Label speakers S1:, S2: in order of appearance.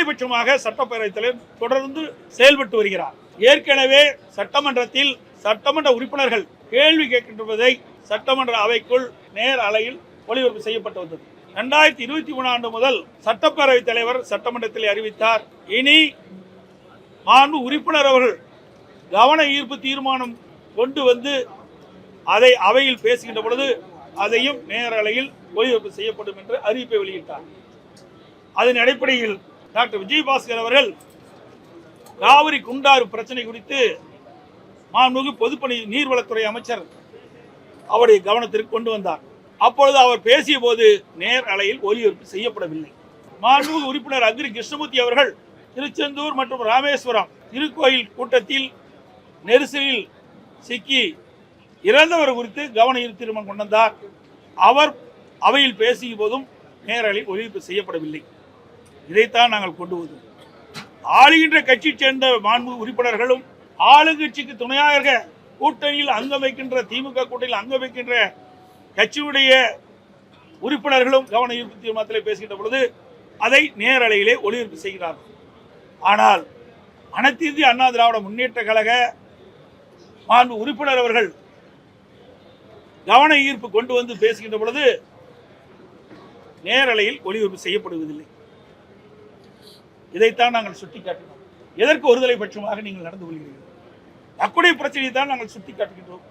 S1: ஒருதலை பட்சமாக சட்டப்பேரவைத் தலைவர் தொடர்ந்து செயல்பட்டு வருகிறார். ஏற்கனவே சட்டமன்றத்தில் சட்டமன்ற உறுப்பினர்கள் கேள்வி கேட்கின்றதை சட்டமன்ற அவைக்குள் நேர் அலையில் ஒளிபரப்பு செய்யப்பட்டு வந்தது. 2023 ஆண்டு முதல் சட்டப்பேரவைத் தலைவர் சட்டமன்றத்தில் அறிவித்தார், இனி மாண்பு உறுப்பினர் அவர்கள் கவன ஈர்ப்பு தீர்மானம் கொண்டு வந்து அதை அவையில் பேசுகின்ற பொழுது அதையும் நேரலையில் ஒளிபரப்பு செய்யப்படும் என்று அறிவிப்பை வெளியிட்டார். அதன் அடிப்படையில் டாக்டர் விஜயபாஸ்கர் அவர்கள் காவிரி குண்டாறு பிரச்சனை குறித்து மாண்புமிகு பொதுப்பணி நீர்வளத்துறை அமைச்சர் அவருடைய கவனத்திற்கு கொண்டு வந்தார். அப்பொழுது அவர் பேசிய போது நேர் அலையில் ஒலிபரப்பு செய்யப்படவில்லை. மாண்புமிகு உறுப்பினர் அக்ரி கிருஷ்ணமூர்த்தி அவர்கள் திருச்செந்தூர் மற்றும் ராமேஸ்வரம் திருக்கோயில் கூட்டத்தில் நெரிசலில் சிக்கி இறந்தவர் குறித்து கவன ஈர்ப்பு தீர்மானம் கொண்டு வந்தார். அவர் அவையில் பேசிய போதும் நேரலை ஒலிபரப்பு செய்யப்படவில்லை. இதைத்தான் நாங்கள் கொண்டு வந்தோம். ஆளுகின்ற கட்சியை சேர்ந்த மாண்பு உறுப்பினர்களும் ஆளுங்கட்சிக்கு துணையாக கூட்டணியில் அங்கம் வைக்கின்ற திமுக கூட்டணியில் அங்கம் வைக்கின்ற கட்சியுடைய உறுப்பினர்களும் கவன ஈர்ப்பு தீர்மானத்தில் பேசுகின்ற பொழுது அதை நேரலையிலே ஒளிபரப்பு செய்கிறார்கள். ஆனால் அனைத்து இந்திய அண்ணா திராவிட முன்னேற்ற கழக மாண்பு உறுப்பினர் அவர்கள் கவன ஈர்ப்பு கொண்டு வந்து பேசுகின்ற பொழுது நேரலையில் ஒளிபரப்பு செய்யப்படுவதில்லை. இதைத்தான் நாங்கள் சுட்டிக்காட்டினோம். எதற்கு ஒருதலை பட்சமாக நீங்கள் நடந்து கொள்கிறீர்கள்? அக்குடைய பிரச்சனையை தான் நாங்கள் சுட்டிக்காட்டுகின்றோம்.